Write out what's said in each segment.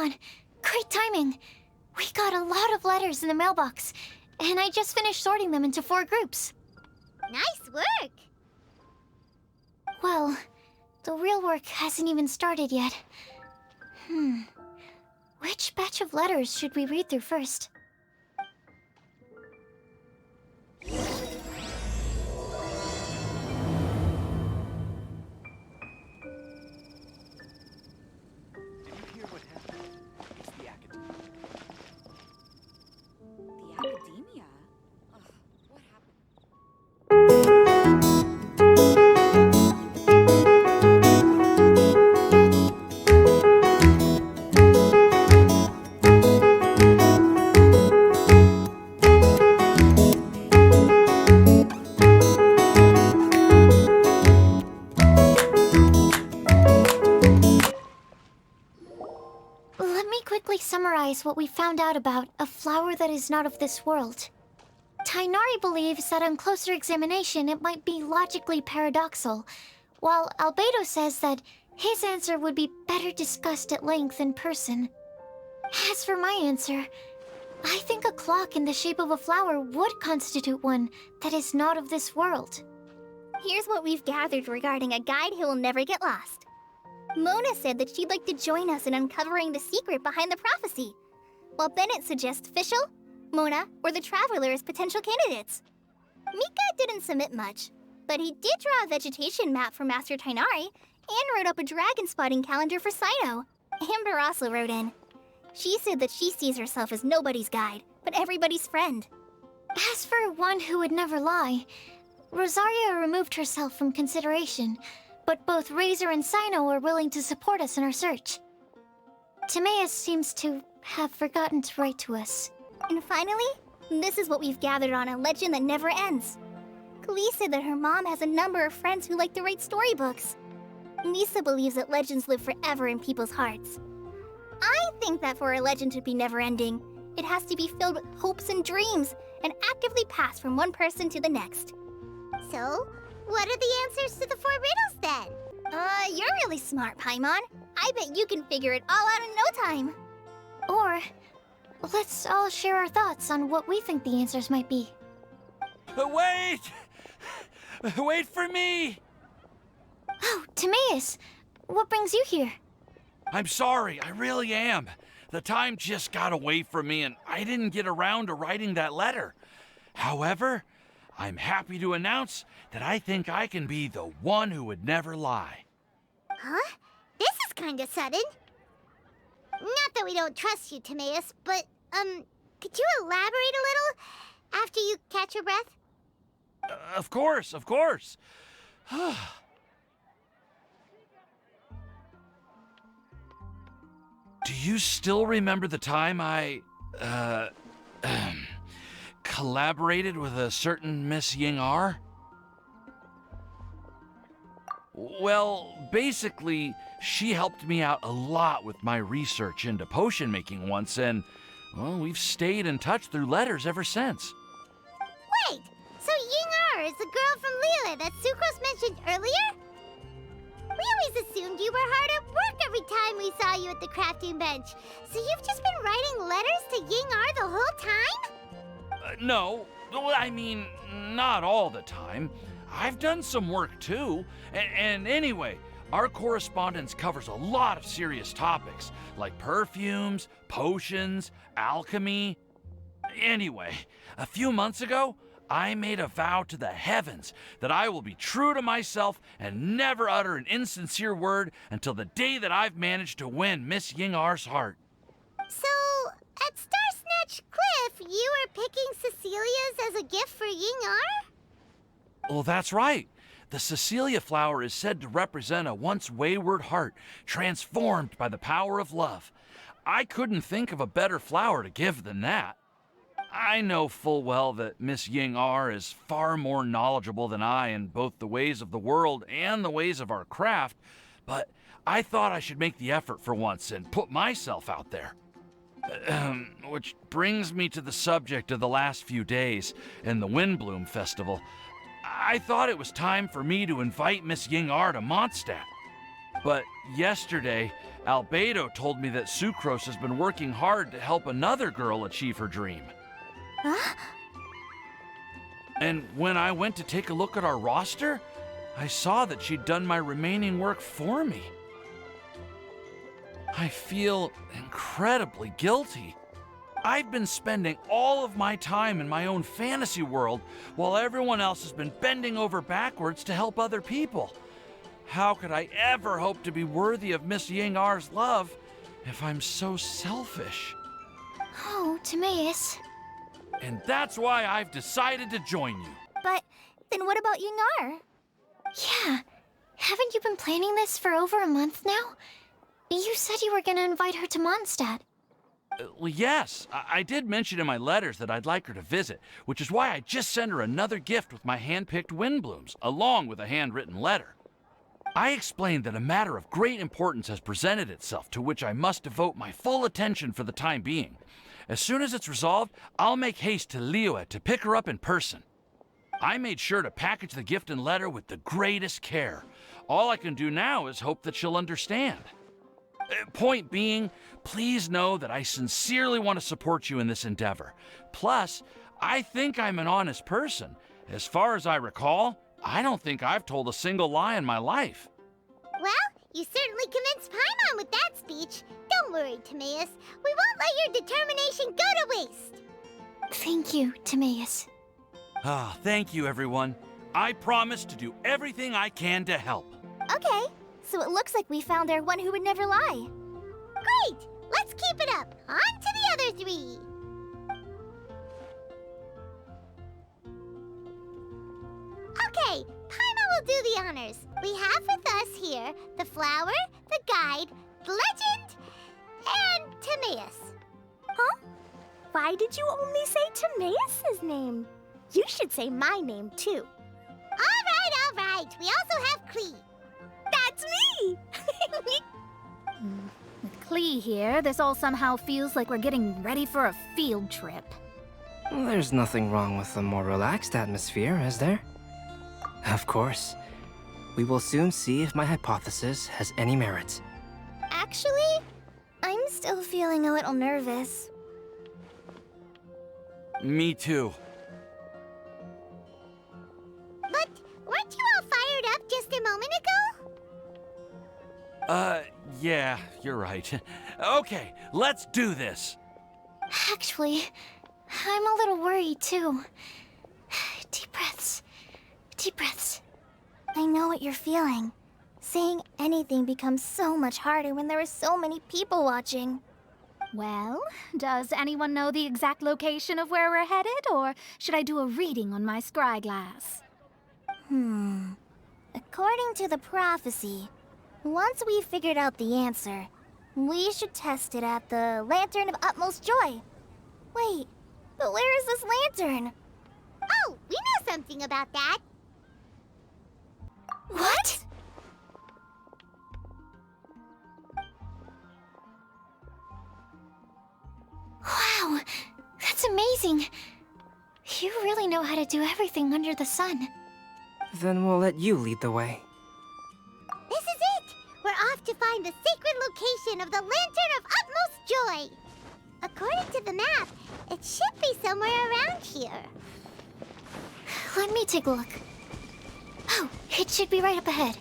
Paimon! Great timing! We got a lot of letters in the mailbox, and I just finished sorting them into 4 groups. Nice work! Well, the real work hasn't even started yet. Which batch of letters should we read through first? Academia? Ugh, what happened? Let me quickly summarize what we found out about a flower that is not of this world. Tainari believes that on closer examination it might be logically paradoxal, while Albedo says that his answer would be better discussed at length in person. As for my answer, I think a clock in the shape of a flower would constitute one that is not of this world. Here's what we've gathered regarding a guide who will never get lost. Mona said that she'd like to join us in uncovering the secret behind the prophecy, while Bennett suggests Fischl, Mona, or the Traveler as potential candidates. Mika didn't submit much, but he did draw a vegetation map for Master Tainari and wrote up a dragon spotting calendar for Saito. Amber also wrote in. She said that she sees herself as nobody's guide, but everybody's friend. As for one who would never lie, Rosaria removed herself from consideration, but both Razor and Sino are willing to support us in our search. Timaeus seems to have forgotten to write to us. And finally, this is what we've gathered on a legend that never ends. Klee said that her mom has a number of friends who like to write storybooks. Lisa believes that legends live forever in people's hearts. I think that for a legend to be never-ending, it has to be filled with hopes and dreams and actively passed from one person to the next. So, what are the answers to the 4 riddles then? You're really smart, Paimon. I bet you can figure it all out in no time. Or, let's all share our thoughts on what we think the answers might be. Wait! Wait for me! Oh, Timaeus! What brings you here? I'm sorry, I really am. The time just got away from me and I didn't get around to writing that letter. However, I'm happy to announce that I think I can be the one who would never lie. Huh? This is kinda sudden. Not that we don't trust you, Timaeus, but, could you elaborate a little after you catch your breath? Of course, of course. Do you still remember the time I, collaborated with a certain Miss Ying-R? Well, basically, she helped me out a lot with my research into potion making once, and, well, we've stayed in touch through letters ever since. Wait, so Ying-R is the girl from Liyue that Sucrose mentioned earlier? We always assumed you were hard at work every time we saw you at the crafting bench. So you've just been writing letters to Ying-R the whole time? No, I mean, not all the time. I've done some work too. And anyway, our correspondence covers a lot of serious topics, like perfumes, potions, alchemy. Anyway, a few months ago, I made a vow to the heavens that I will be true to myself and never utter an insincere word until the day that I've managed to win Miss Ying-R's heart. So, at Star Snatch Cliff, you were picking Cecilia's as a gift for Ying-R? Well, that's right. The Cecilia flower is said to represent a once wayward heart transformed by the power of love. I couldn't think of a better flower to give than that. I know full well that Miss Ying-R is far more knowledgeable than I in both the ways of the world and the ways of our craft, but I thought I should make the effort for once and put myself out there. Which brings me to the subject of the last few days and the WindBlume Festival. I thought it was time for me to invite Miss Ying-R to Mondstadt. But yesterday, Albedo told me that Sucrose has been working hard to help another girl achieve her dream. Huh? And when I went to take a look at our roster, I saw that she'd done my remaining work for me. I feel incredibly guilty. I've been spending all of my time in my own fantasy world while everyone else has been bending over backwards to help other people. How could I ever hope to be worthy of Miss Ying-R's love if I'm so selfish? Oh, Timaeus. And that's why I've decided to join you. But then what about Ying-R? Yeah. Haven't you been planning this for over a month now? You said you were gonna invite her to Mondstadt. Well, yes, I did mention in my letters that I'd like her to visit, which is why I just sent her another gift with my hand-picked WindBlume's, along with a handwritten letter. I explained that a matter of great importance has presented itself to which I must devote my full attention for the time being. As soon as it's resolved, I'll make haste to Liyue to pick her up in person. I made sure to package the gift and letter with the greatest care. All I can do now is hope that she'll understand. Point being, please know that I sincerely want to support you in this endeavor. Plus, I think I'm an honest person. As far as I recall, I don't think I've told a single lie in my life. Well, you certainly convinced Paimon with that speech. Don't worry, Timaeus. We won't let your determination go to waste. Thank you, Timaeus. Ah, thank you, everyone. I promise to do everything I can to help. Okay, so it looks like we found our one who would never lie. Great! Let's keep it up. On to the other three. Okay, Paimon will do the honors. We have with us here the flower, the guide, the legend, and Timaeus. Huh? Why did you only say Timaeus' name? You should say my name, too. All right. We also have Klee. That's me! With Klee here, this all somehow feels like we're getting ready for a field trip. There's nothing wrong with a more relaxed atmosphere, is there? Of course. We will soon see if my hypothesis has any merit. Actually, I'm still feeling a little nervous. Me too. But weren't you all fired up just a moment ago? Yeah, you're right. Okay, let's do this. Actually, I'm a little worried too. Deep breaths. Deep breaths. I know what you're feeling. Saying anything becomes so much harder when there are so many people watching. Well, does anyone know the exact location of where we're headed, or should I do a reading on my scry glass? According to the prophecy, once we've figured out the answer, we should test it at the Lantern of Utmost Joy. Wait, but where is this lantern? Oh, we know something about that. What? Wow, that's amazing. You really know how to do everything under the sun. Then we'll let you lead the way. This is it! We're off to find the sacred location of the Lantern of Utmost Joy. According to the map, it should be somewhere around here. Let me take a look. Oh, it should be right up ahead.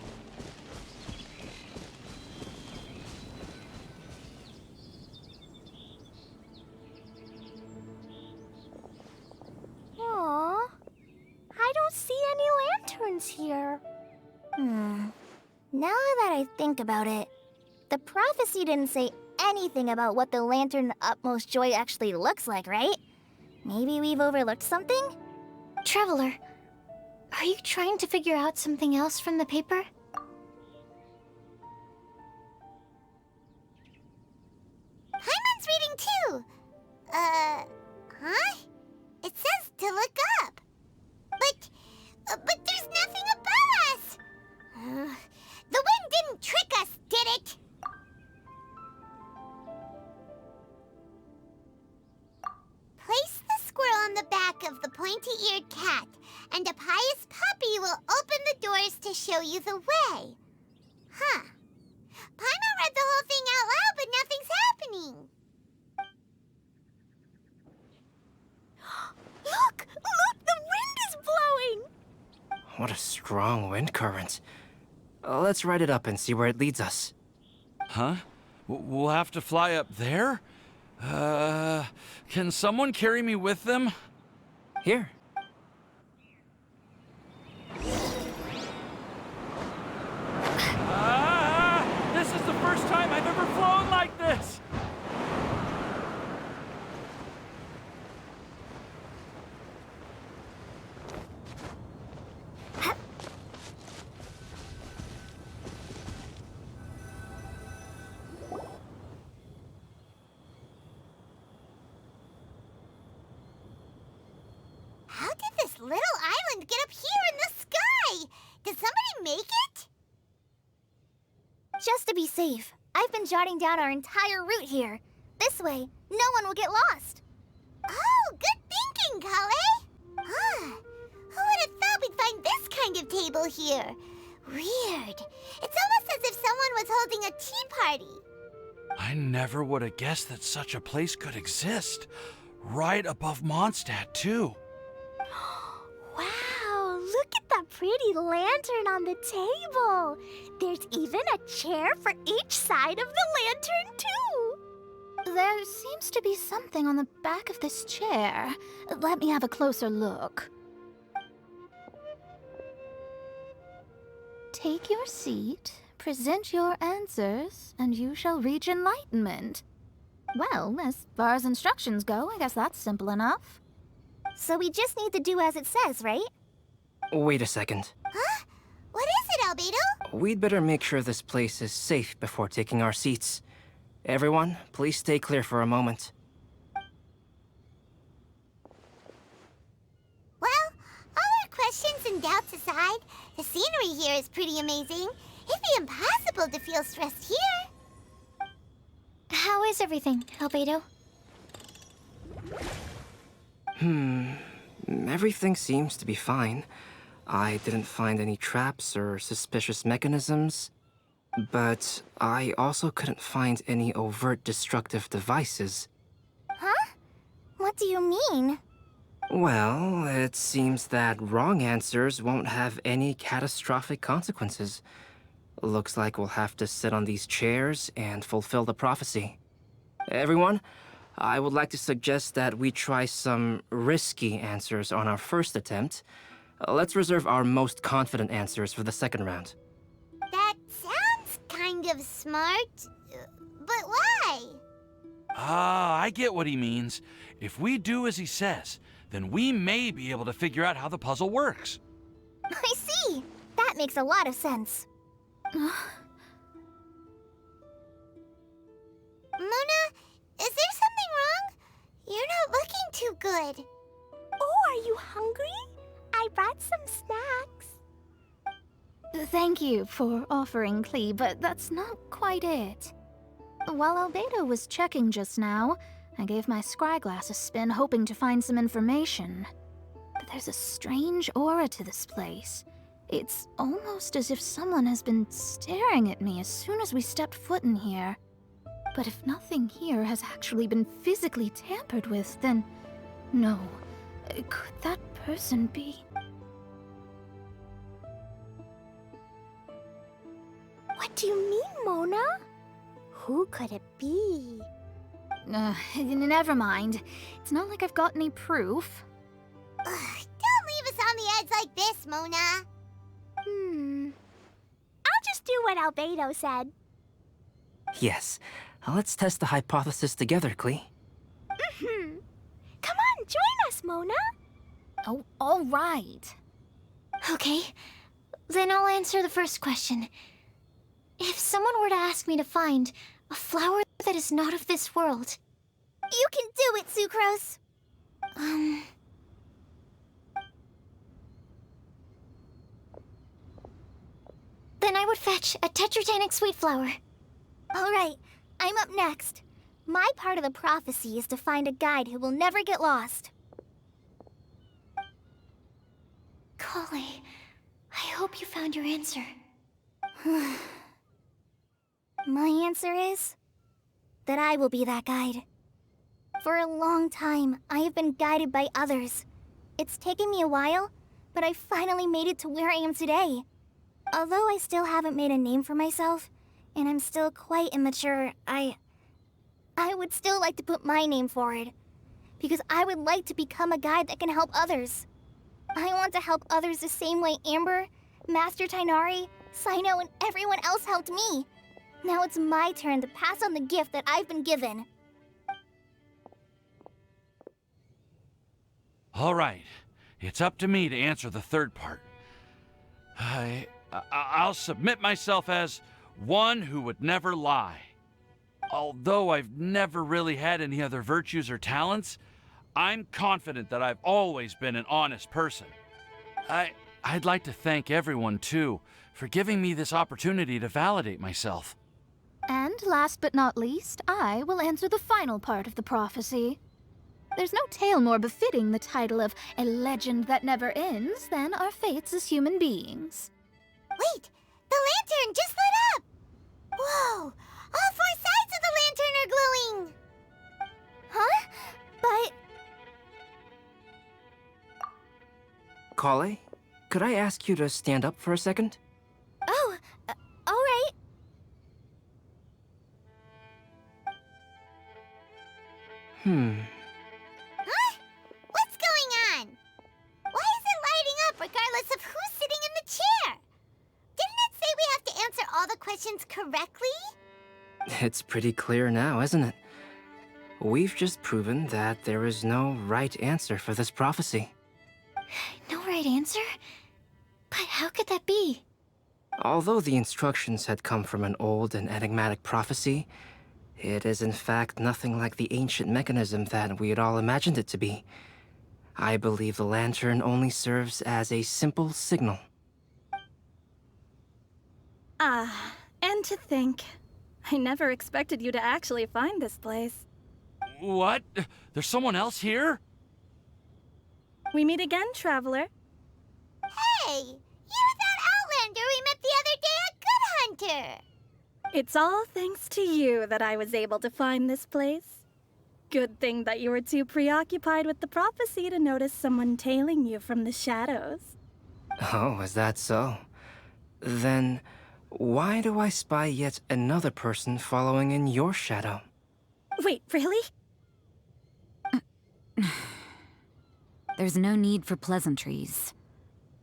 Aww, I don't see any lanterns here. Now that I think about it, the prophecy didn't say anything about what the Lantern of Utmost Joy actually looks like, right? Maybe we've overlooked something? Traveler, are you trying to figure out something else from the paper? Paimon's reading too. Huh? It says to look up. But there's nothing above us. The wind didn't trick us, did it? Place the squirrel on the back of the pointy-eared cat, and a pious puppy will open the doors to show you the way. Huh. Paimon read the whole thing out loud, but nothing's happening. Look! Look! The wind is blowing! What a strong wind current. Let's ride it up and see where it leads us. Huh? We'll have to fly up there? Can someone carry me with them? Here. This is the first time I've ever flown like this! How did this little island get up here in the sky? Did somebody make it? Just to be safe, I've been jotting down our entire route here. This way, no one will get lost. Oh, good thinking, Kale. Huh. Who would have thought we'd find this kind of table here? Weird. It's almost as if someone was holding a tea party. I never would have guessed that such a place could exist. Right above Mondstadt, too. Wow, look at that pretty lantern on the table. There's even a chair for each side of the lantern, too. There seems to be something on the back of this chair. Let me have a closer look. Take your seat, present your answers, and you shall reach enlightenment. Well, as far as instructions go, I guess that's simple enough. So we just need to do as it says, right? Wait a second. Huh? What is it, Albedo? We'd better make sure this place is safe before taking our seats. Everyone, please stay clear for a moment. Well, all our questions and doubts aside, the scenery here is pretty amazing. It'd be impossible to feel stressed here. How is everything, Albedo? Everything seems to be fine. I didn't find any traps or suspicious mechanisms, but I also couldn't find any overt destructive devices. Huh? What do you mean? Well, it seems that wrong answers won't have any catastrophic consequences. Looks like we'll have to sit on these chairs and fulfill the prophecy. Everyone, I would like to suggest that we try some risky answers on our first attempt. Let's reserve our most confident answers for the second round. That sounds kind of smart, but why? Ah, I get what he means. If we do as he says, then we may be able to figure out how the puzzle works. I see. That makes a lot of sense. Mona, is there something wrong? You're not looking too good. Oh, are you hungry? I brought some snacks. Thank you for offering, Klee, but that's not quite it. While Albedo was checking just now, I gave my scryglass a spin hoping to find some information. But there's a strange aura to this place. It's almost as if someone has been staring at me as soon as we stepped foot in here. But if nothing here has actually been physically tampered with, then no. Could that person be? What do you mean, Mona? Who could it be? Never mind. It's not like I've got any proof. Ugh, don't leave us on the edge like this, Mona. I'll just do what Albedo said. Yes, let's test the hypothesis together, Klee. Come on, join us, Mona. Oh, all right. Okay, then I'll answer the first question. If someone were to ask me to find a flower that is not of this world, You can do it, Sucrose. then I would fetch a tetratanic sweet flower. All right, I'm up next. My part of the prophecy is to find a guide who will never get lost. Kale, I hope you found your answer. My answer is that I will be that guide. For a long time, I have been guided by others. It's taken me a while, but I finally made it to where I am today. Although I still haven't made a name for myself, and I'm still quite immature, I would still like to put my name forward. Because I would like to become a guide that can help others. I want to help others the same way Amber, Master Tainari, Sino, and everyone else helped me. Now it's my turn to pass on the gift that I've been given. All right, it's up to me to answer the third part. I'll submit myself as one who would never lie. Although I've never really had any other virtues or talents, I'm confident that I've always been an honest person. I'd like to thank everyone, too, for giving me this opportunity to validate myself. And last but not least, I will answer the final part of the prophecy. There's no tale more befitting the title of a legend that never ends than our fates as human beings. Wait! The lantern just lit up! Whoa! All four sides of the lantern are glowing! Huh? But... Kale, could I ask you to stand up for a second? Oh, alright. Huh? What's going on? Why is it lighting up regardless of who's sitting in the chair? Didn't it say we have to answer all the questions correctly? It's pretty clear now, isn't it? We've just proven that there is no right answer for this prophecy. No right answer? But how could that be? Although the instructions had come from an old and enigmatic prophecy, it is in fact nothing like the ancient mechanism that we had all imagined it to be. I believe the lantern only serves as a simple signal. Ah, and to think, I never expected you to actually find this place. What? There's someone else here? We meet again, traveler. Hey! You're that Outlander we met the other day at Good Hunter! It's all thanks to you that I was able to find this place. Good thing that you were too preoccupied with the prophecy to notice someone tailing you from the shadows. Oh, is that so? Then, why do I spy yet another person following in your shadow? Wait, really? There's no need for pleasantries.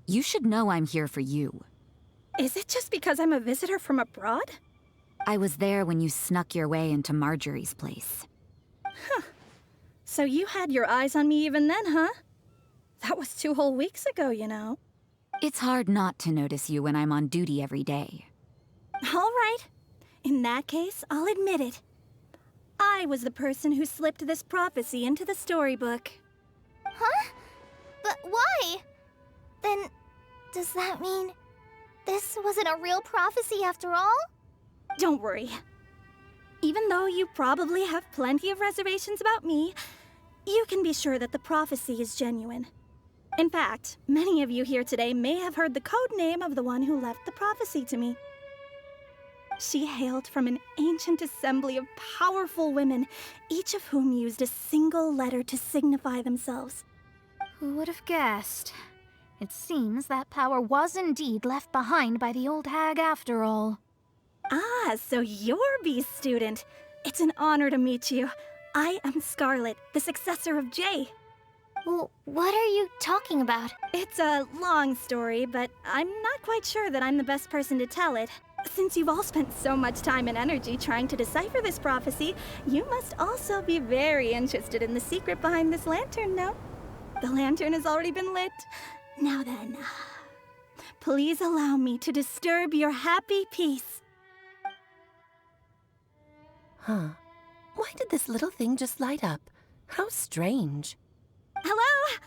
You should know I'm here for you. Is it just because I'm a visitor from abroad? I was there when you snuck your way into Marjorie's place. So you had your eyes on me even then, huh? That was 2 whole weeks ago, you know. It's hard not to notice you when I'm on duty every day. All right. In that case, I'll admit it. I was the person who slipped this prophecy into the storybook. Huh? But why? Then, does that mean this wasn't a real prophecy after all? Don't worry. Even though you probably have plenty of reservations about me, you can be sure that the prophecy is genuine. In fact, many of you here today may have heard the code name of the one who left the prophecy to me. She hailed from an ancient assembly of powerful women, each of whom used a single letter to signify themselves. Who would have guessed? It seems that power was indeed left behind by the old hag after all. Ah, so you're B's student. It's an honor to meet you. I am Scarlet, the successor of Jay. Well, what are you talking about? It's a long story, but I'm not quite sure that I'm the best person to tell it. Since you've all spent so much time and energy trying to decipher this prophecy, you must also be very interested in the secret behind this lantern, no? The lantern has already been lit. Now then, please allow me to disturb your happy peace. Huh. Why did this little thing just light up? How strange. Hello?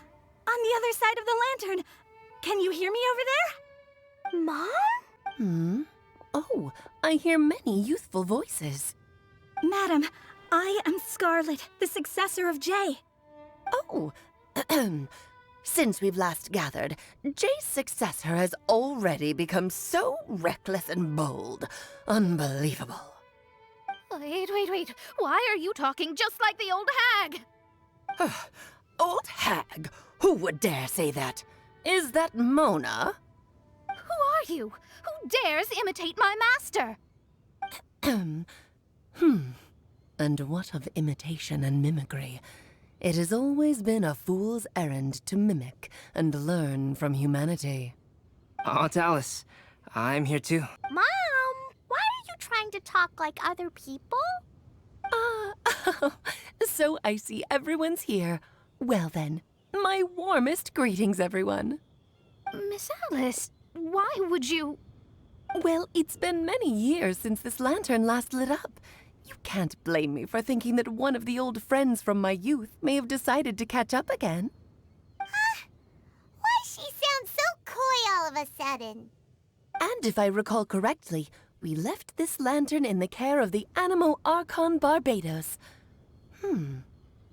On the other side of the lantern. Can you hear me over there? Mom? Oh, I hear many youthful voices. Madam, I am Scarlet, the successor of Jay. Oh, since we've last gathered, Jay's successor has already become so reckless and bold. Unbelievable. Wait. Why are you talking just like the old hag? Old hag? Who would dare say that? Is that Mona? Who are you? Who dares imitate my master? And what of imitation and mimicry? It has always been a fool's errand to mimic and learn from humanity. Aunt Alice, I'm here too. Mom, why are you trying to talk like other people? So I see everyone's here. Well then, my warmest greetings, everyone. Miss Alice, why would you... Well, it's been many years since this lantern last lit up. You can't blame me for thinking that one of the old friends from my youth may have decided to catch up again. Why she sounds so coy all of a sudden? And if I recall correctly, we left this lantern in the care of the Animo Archon Barbados.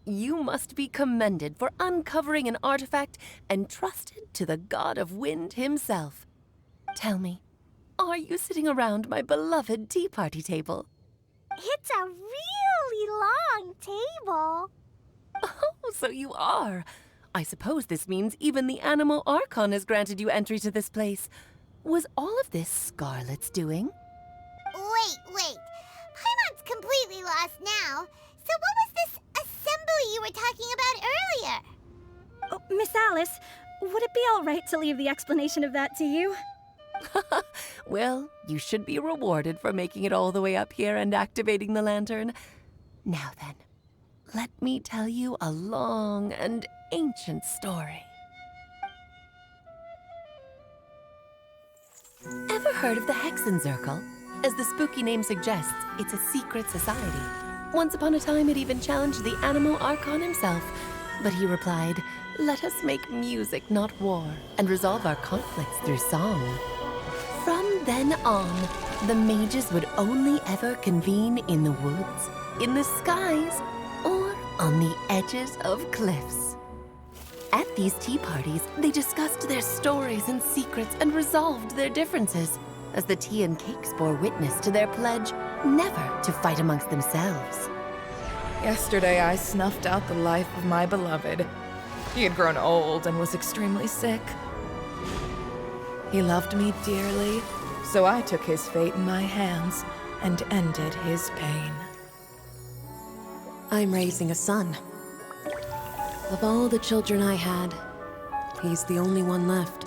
You must be commended for uncovering an artifact entrusted to the god of wind himself. Tell me, are you sitting around my beloved tea party table? It's a really long table. Oh, so you are. I suppose this means even the Animo Archon has granted you entry to this place. Was all of this Scarlet's doing? Wait. Paimon's completely lost now. So what was this assembly you were talking about earlier? Oh, Miss Alice, would it be all right to leave the explanation of that to you? Well, you should be rewarded for making it all the way up here and activating the lantern. Now then, let me tell you a long and ancient story. Ever heard of the Hexenzirkel? As the spooky name suggests, it's a secret society. Once upon a time, it even challenged the Animo Archon himself. But he replied, "Let us make music, not war, and resolve our conflicts through song." From then on, the mages would only ever convene in the woods, in the skies, or on the edges of cliffs. At these tea parties, they discussed their stories and secrets and resolved their differences, as the tea and cakes bore witness to their pledge never to fight amongst themselves. Yesterday, I snuffed out the life of my beloved. He had grown old and was extremely sick. He loved me dearly, so I took his fate in my hands and ended his pain. I'm raising a son. Of all the children I had, he's the only one left.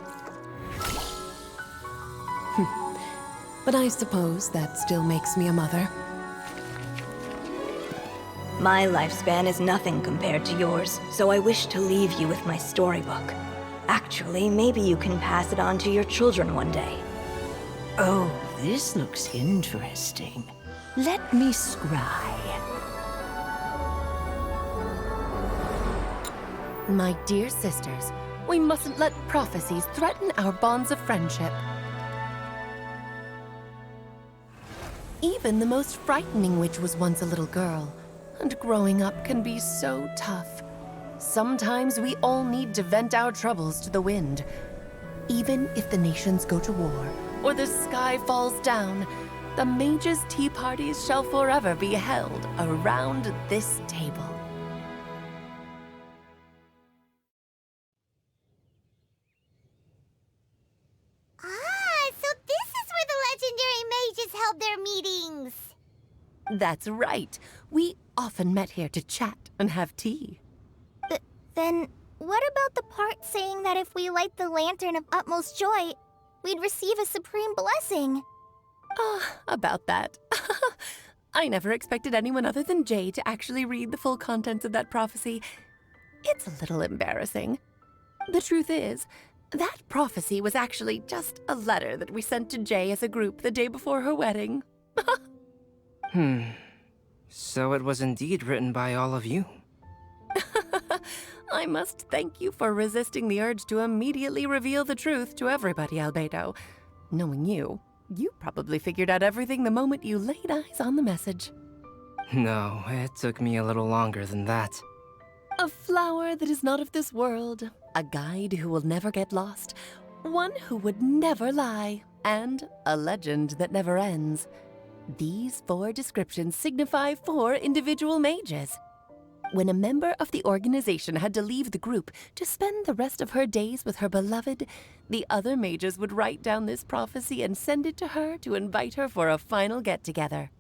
But I suppose that still makes me a mother. My lifespan is nothing compared to yours, so I wish to leave you with my storybook. Actually, maybe you can pass it on to your children one day. Oh, this looks interesting. Let me scry. My dear sisters, we mustn't let prophecies threaten our bonds of friendship. Even the most frightening witch was once a little girl, and growing up can be so tough. Sometimes we all need to vent our troubles to the wind. Even if the nations go to war, or the sky falls down, the mages' tea parties shall forever be held around this table. So this is where the legendary mages held their meetings. That's right. We often met here to chat and have tea. Then, what about the part saying that if we light the lantern of utmost joy, we'd receive a supreme blessing? About that. I never expected anyone other than Jay to actually read the full contents of that prophecy. It's a little embarrassing. The truth is, that prophecy was actually just a letter that we sent to Jay as a group the day before her wedding. So it was indeed written by all of you. I must thank you for resisting the urge to immediately reveal the truth to everybody, Albedo. Knowing you, you probably figured out everything the moment you laid eyes on the message. No, it took me a little longer than that. A flower that is not of this world, a guide who will never get lost, one who would never lie, and a legend that never ends. These 4 descriptions signify 4 individual mages. When a member of the organization had to leave the group to spend the rest of her days with her beloved, the other mages would write down this prophecy and send it to her to invite her for a final get-together.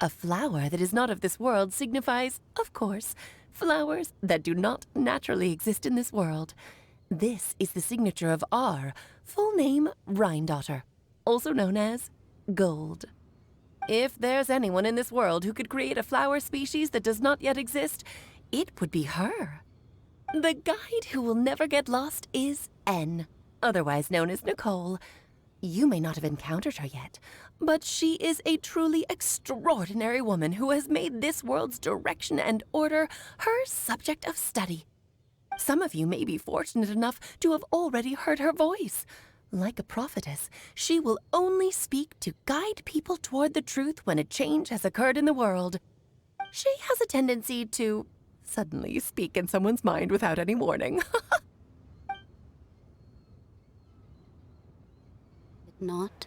A flower that is not of this world signifies, of course, flowers that do not naturally exist in this world. This is the signature of our full name, Rhine-daughter, also known as Gold. If there's anyone in this world who could create a flower species that does not yet exist, it would be her. The guide who will never get lost is N, otherwise known as Nicole. You may not have encountered her yet, but she is a truly extraordinary woman who has made this world's direction and order her subject of study. Some of you may be fortunate enough to have already heard her voice. Like a prophetess, she will only speak to guide people toward the truth when a change has occurred in the world. She has a tendency to suddenly speak in someone's mind without any warning. Not.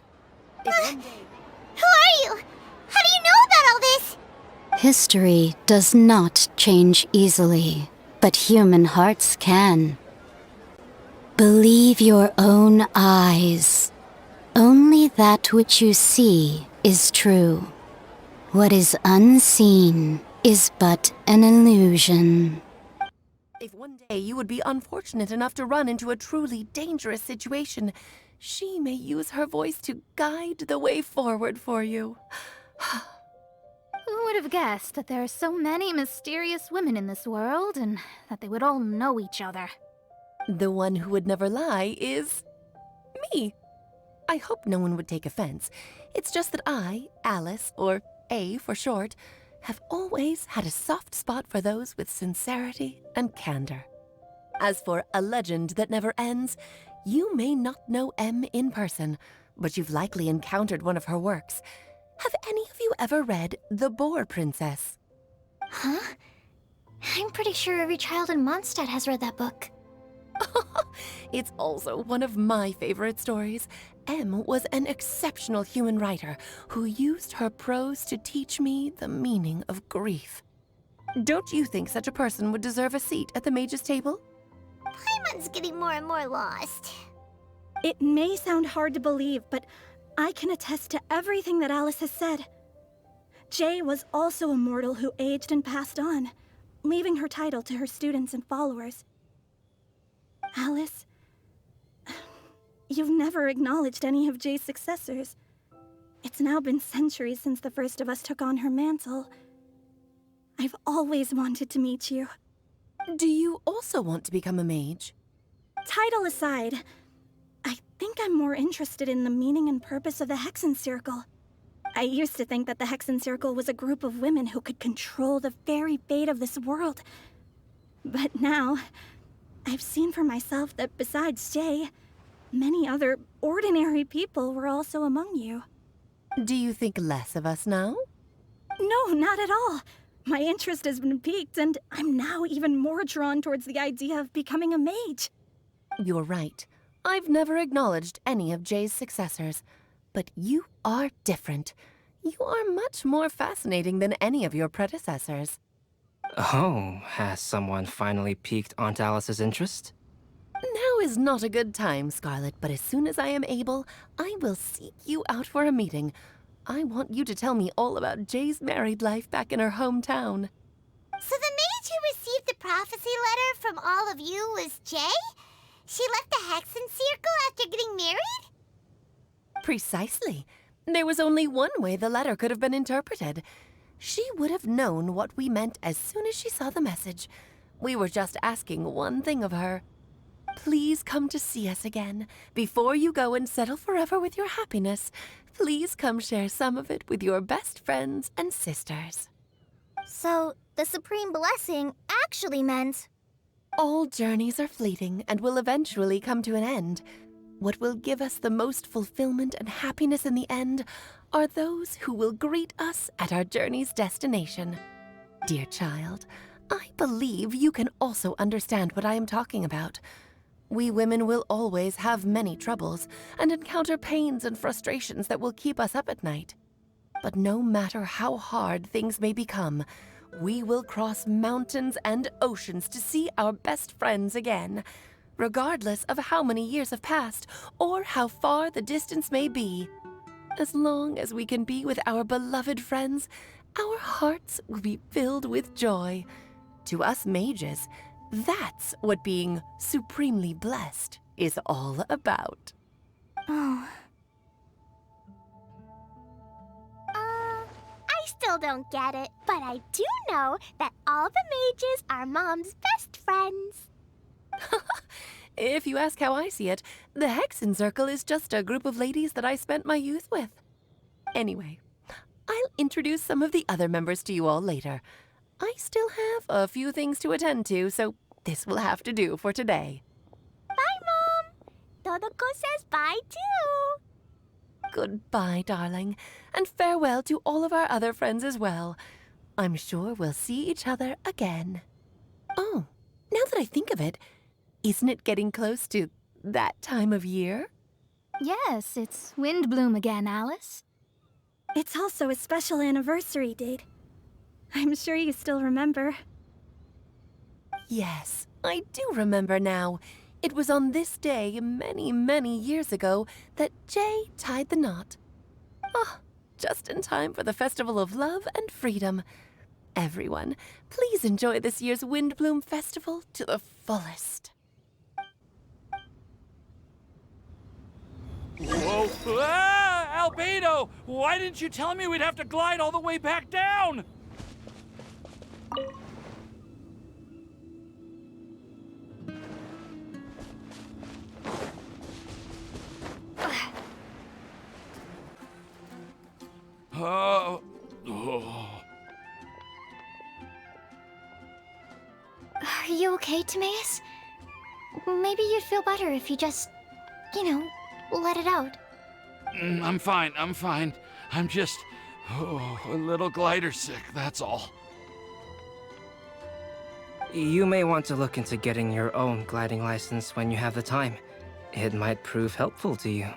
Who are you? How do you know about all this? History does not change easily, but human hearts can. Believe your own eyes. Only that which you see is true. What is unseen is but an illusion. If one day you would be unfortunate enough to run into a truly dangerous situation, she may use her voice to guide the way forward for you. Who would have guessed that there are so many mysterious women in this world, and that they would all know each other? The one who would never lie is me. I hope no one would take offense. It's just that I, Alice, or A for short, have always had a soft spot for those with sincerity and candor. As for a legend that never ends, you may not know M in person, but you've likely encountered one of her works. Have any of you ever read The Boar Princess? Huh? I'm pretty sure every child in Mondstadt has read that book. It's also one of my favorite stories. M was an exceptional human writer who used her prose to teach me the meaning of grief. Don't you think such a person would deserve a seat at the mage's table? Paimon's getting more and more lost. It may sound hard to believe, but I can attest to everything that Alice has said. Jay was also a mortal who aged and passed on, leaving her title to her students and followers. Alice, you've never acknowledged any of Jay's successors. It's now been centuries since the first of us took on her mantle. I've always wanted to meet you. Do you also want to become a mage? Title aside, I think I'm more interested in the meaning and purpose of the Hexen Circle. I used to think that the Hexen Circle was a group of women who could control the very fate of this world. But now, I've seen for myself that besides Jay, many other ordinary people were also among you. Do you think less of us now? No, not at all. My interest has been piqued, and I'm now even more drawn towards the idea of becoming a mage. You're right. I've never acknowledged any of Jay's successors. But you are different. You are much more fascinating than any of your predecessors. Oh, has someone finally piqued Aunt Alice's interest? Now is not a good time, Scarlet, but as soon as I am able, I will seek you out for a meeting. I want you to tell me all about Jay's married life back in her hometown. So the mage who received the prophecy letter from all of you was Jay? She left the Hexen Circle after getting married? Precisely. There was only one way the letter could have been interpreted. She would have known what we meant as soon as she saw the message. We were just asking one thing of her. Please come to see us again. Before you go and settle forever with your happiness, please come share some of it with your best friends and sisters. So, the Supreme Blessing actually meant... All journeys are fleeting and will eventually come to an end. What will give us the most fulfillment and happiness in the end are those who will greet us at our journey's destination. Dear child, I believe you can also understand what I am talking about. We women will always have many troubles and encounter pains and frustrations that will keep us up at night. But no matter how hard things may become, we will cross mountains and oceans to see our best friends again, regardless of how many years have passed or how far the distance may be. As long as we can be with our beloved friends, our hearts will be filled with joy. To us mages, that's what being supremely blessed is all about. Oh. I still don't get it, but I do know that all the mages are Mom's best friends. If you ask how I see it, the Hexen Circle is just a group of ladies that I spent my youth with. Anyway, I'll introduce some of the other members to you all later. I still have a few things to attend to, so this will have to do for today. Bye, Mom. Todoko says bye, too. Goodbye, darling, and farewell to all of our other friends as well. I'm sure we'll see each other again. Oh, now that I think of it, isn't it getting close to that time of year? Yes, it's WindBlume again, Alice. It's also a special anniversary date. I'm sure you still remember. Yes, I do remember now. It was on this day, many, many years ago, that Jay tied the knot. Ah, just in time for the Festival of Love and Freedom. Everyone, please enjoy this year's WindBlume Festival to the fullest. Whoa! Ah! Albedo! Why didn't you tell me we'd have to glide all the way back down? Oh. Are you okay, Timaeus? Maybe you'd feel better if you just, let it out. I'm fine, I'm fine. I'm just, a little glider sick, that's all. You may want to look into getting your own gliding license when you have the time. It might prove helpful to you.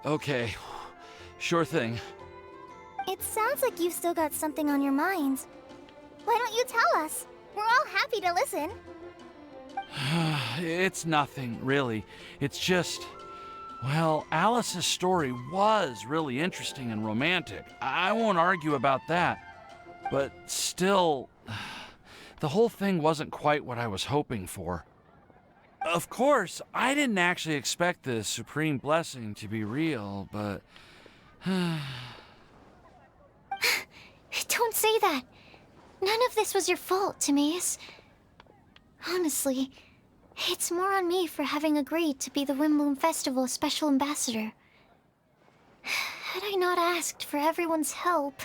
Okay. Sure thing. It sounds like you've still got something on your minds. Why don't you tell us? We're all happy to listen. It's nothing, really. It's just, well, Alice's story was really interesting and romantic. I won't argue about that. But still, the whole thing wasn't quite what I was hoping for. Of course, I didn't actually expect the supreme blessing to be real, but... Don't say that. None of this was your fault, Timaeus. Honestly, it's more on me for having agreed to be the WindBlume Festival Special Ambassador. Had I not asked for everyone's help...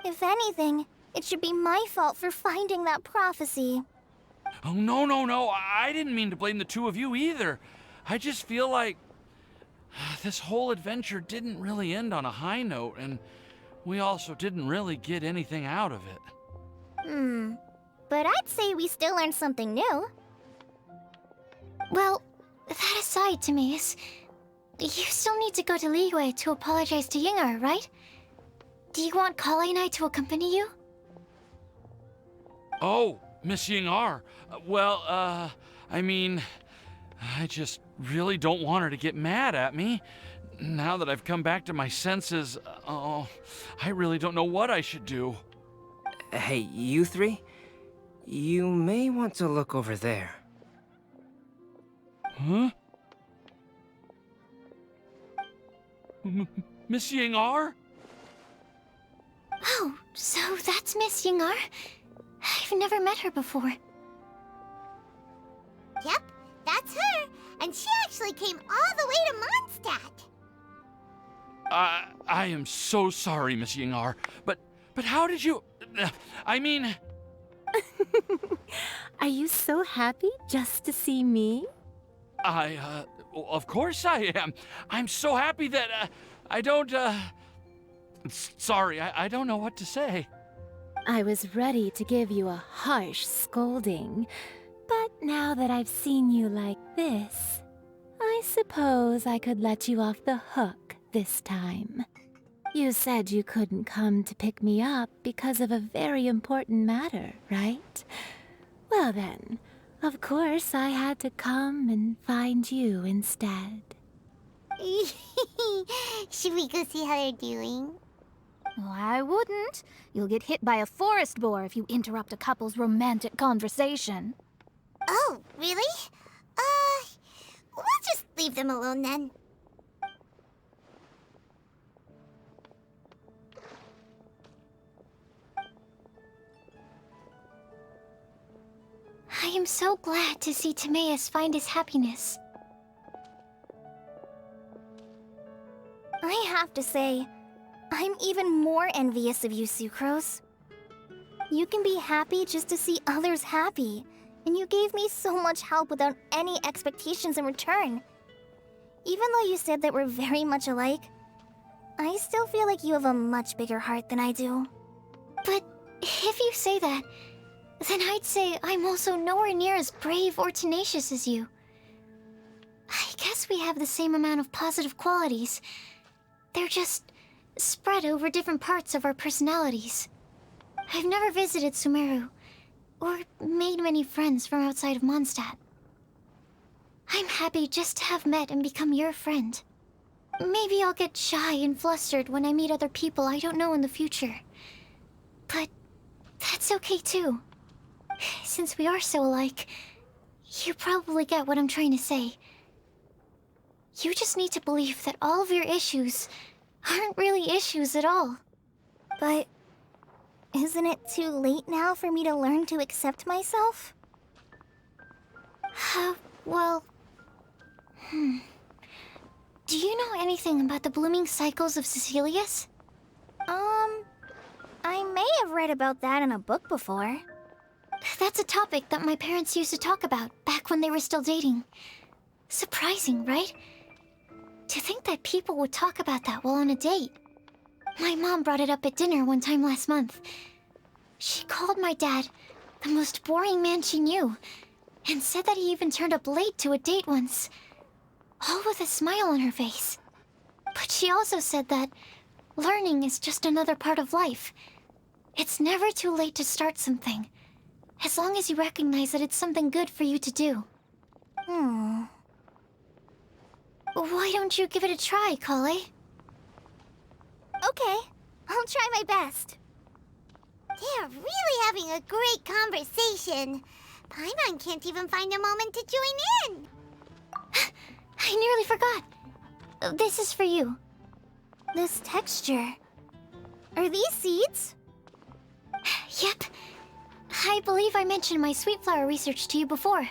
If anything, it should be my fault for finding that prophecy. Oh, no. I didn't mean to blame the two of you either. I just feel like this whole adventure didn't really end on a high note, and we also didn't really get anything out of it. But I'd say we still learned something new. Well, that aside, Timaeus, you still need to go to Liyue to apologize to Yingar, right? Do you want Kale and I to accompany you? Oh, Miss Yingar. Well, I mean, I just really don't want her to get mad at me. Now that I've come back to my senses, I really don't know what I should do. Hey, you three? You may want to look over there. Huh? Miss Yingar? Oh, so that's Miss Yingar? I've never met her before. Yep, that's her. And she actually came all the way to Mondstadt. I am so sorry, Miss Yingar, but how did you... I mean... Are you so happy just to see me? Of course I am. I'm so happy that, I don't, Sorry, I don't know what to say. I was ready to give you a harsh scolding, but now that I've seen you like this, I suppose I could let you off the hook this time. You said you couldn't come to pick me up because of a very important matter, right? Well then, of course I had to come and find you instead. Should we go see how they're doing? Oh, I wouldn't. You'll get hit by a forest boar if you interrupt a couple's romantic conversation. Oh, really? We'll just leave them alone then. I am so glad to see Timaeus find his happiness. I have to say, I'm even more envious of you, Sucrose. You can be happy just to see others happy, and you gave me so much help without any expectations in return. Even though you said that we're very much alike, I still feel like you have a much bigger heart than I do. But if you say that, then I'd say I'm also nowhere near as brave or tenacious as you. I guess we have the same amount of positive qualities. They're just spread over different parts of our personalities. I've never visited Sumeru, or made many friends from outside of Mondstadt. I'm happy just to have met and become your friend. Maybe I'll get shy and flustered when I meet other people I don't know in the future. But that's okay too. Since we are so alike, you probably get what I'm trying to say. You just need to believe that all of your issues aren't really issues at all. But isn't it too late now for me to learn to accept myself? Well... Do you know anything about the blooming cycles of Cecilius? I may have read about that in a book before. That's a topic that my parents used to talk about back when they were still dating. Surprising, right? To think that people would talk about that while on a date. My mom brought it up at dinner one time last month. She called my dad the most boring man she knew, and said that he even turned up late to a date once, all with a smile on her face. But she also said that learning is just another part of life. It's never too late to start something, as long as you recognize that it's something good for you to do. Why don't you give it a try, Kale? Okay, I'll try my best. They're really having a great conversation. Paimon can't even find a moment to join in. I nearly forgot. This is for you. This texture. Are these seeds? Yep. I believe I mentioned my sweet flower research to you before.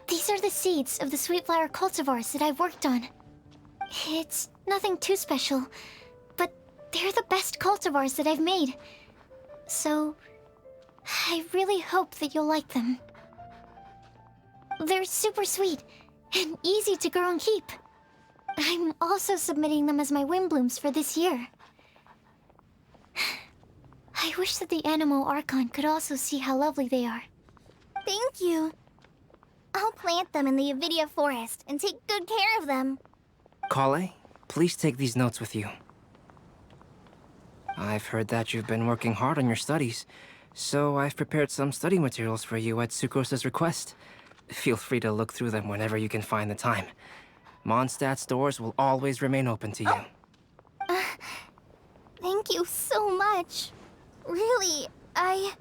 These are the seeds of the sweet flower cultivars that I've worked on. It's nothing too special, but they're the best cultivars that I've made. So, I really hope that you'll like them. They're super sweet and easy to grow and keep. I'm also submitting them as my WindBlume's for this year. I wish that the Animo Archon could also see how lovely they are. Thank you. I'll plant them in the Avidia forest and take good care of them. Kale, please take these notes with you. I've heard that you've been working hard on your studies, so I've prepared some study materials for you at Sucrose's request. Feel free to look through them whenever you can find the time. Mondstadt's doors will always remain open to you. Thank you so much. Really, I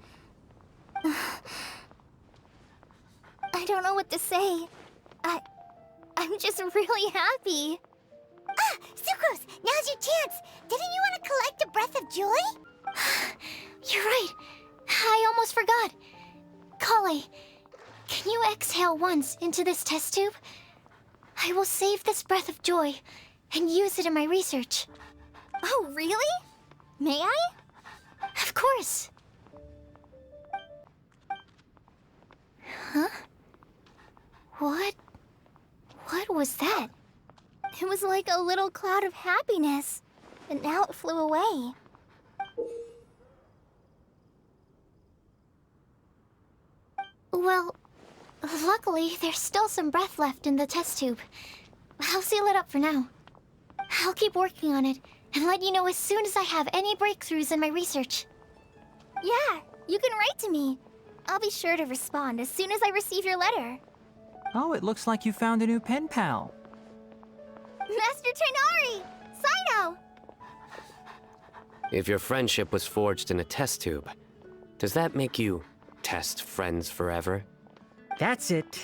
don't know what to say. I'm just really happy. Sucrose, now's your chance. Didn't you want to collect a breath of joy? You're right. I almost forgot. Kale, can you exhale once into this test tube? I will save this breath of joy and use it in my research. Oh, really? May I? Of course. Huh? What was that? It was like a little cloud of happiness, but now it flew away. Well, luckily, there's still some breath left in the test tube. I'll seal it up for now. I'll keep working on it and let you know as soon as I have any breakthroughs in my research. Yeah, you can write to me. I'll be sure to respond as soon as I receive your letter. Oh, it looks like you found a new pen pal. Master Tainari! Sino! If your friendship was forged in a test tube, does that make you test friends forever? That's it.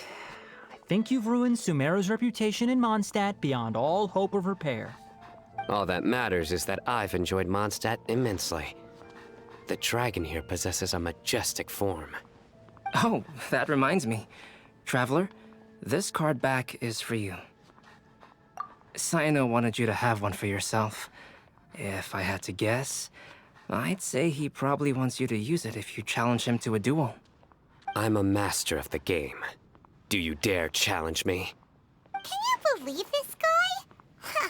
I think you've ruined Sumeru's reputation in Mondstadt beyond all hope of repair. All that matters is that I've enjoyed Mondstadt immensely. The dragon here possesses a majestic form. Oh, that reminds me. Traveler, this card back is for you. Sino wanted you to have one for yourself. If I had to guess, I'd say he probably wants you to use it if you challenge him to a duel. I'm a master of the game. Do you dare challenge me? Can you believe this guy? Huh.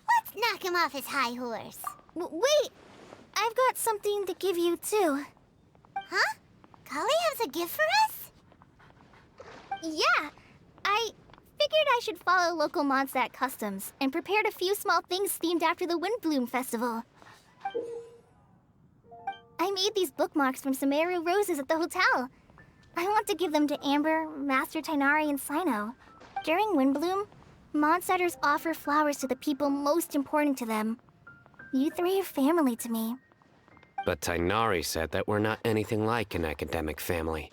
Let's knock him off his high horse. Wait! I've got something to give you, too. Huh? Kali has a gift for us? Yeah! I figured I should follow local Mondstadt customs and prepared a few small things themed after the WindBlume festival. I made these bookmarks from Sumeru roses at the hotel. I want to give them to Amber, Master Tainari, and Sino. During WindBlume, Mondstadters offer flowers to the people most important to them. You three are family to me. But Tainari said that we're not anything like an academic family.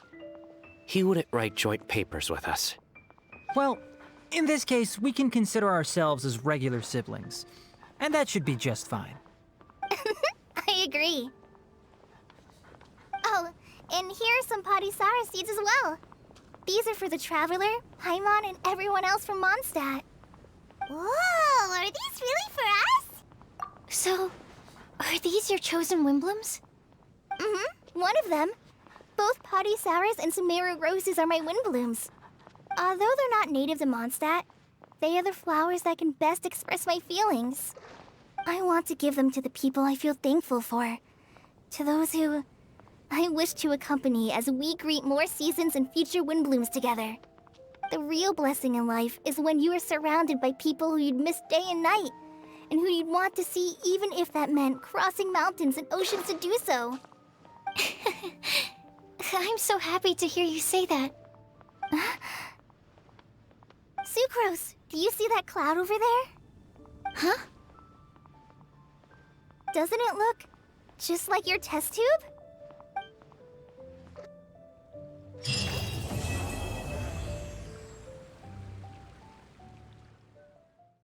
He wouldn't write joint papers with us. Well, in this case, we can consider ourselves as regular siblings. And that should be just fine. I agree. Oh, and here are some Padisara seeds as well. These are for the Traveler, Paimon, and everyone else from Mondstadt. Whoa, are these really for us? So, are these your chosen WindBlume's? Mm-hmm, one of them. Both Padisauras and Sumeru roses are my WindBlume's. Although they're not native to Mondstadt, they are the flowers that can best express my feelings. I want to give them to the people I feel thankful for. To those who I wish to accompany as we greet more seasons and future WindBlume's together. The real blessing in life is when you are surrounded by people who you'd miss day and night, and who you'd want to see even if that meant crossing mountains and oceans to do so. I'm so happy to hear you say that. Sucrose, do you see that cloud over there? Huh? Doesn't it look just like your test tube?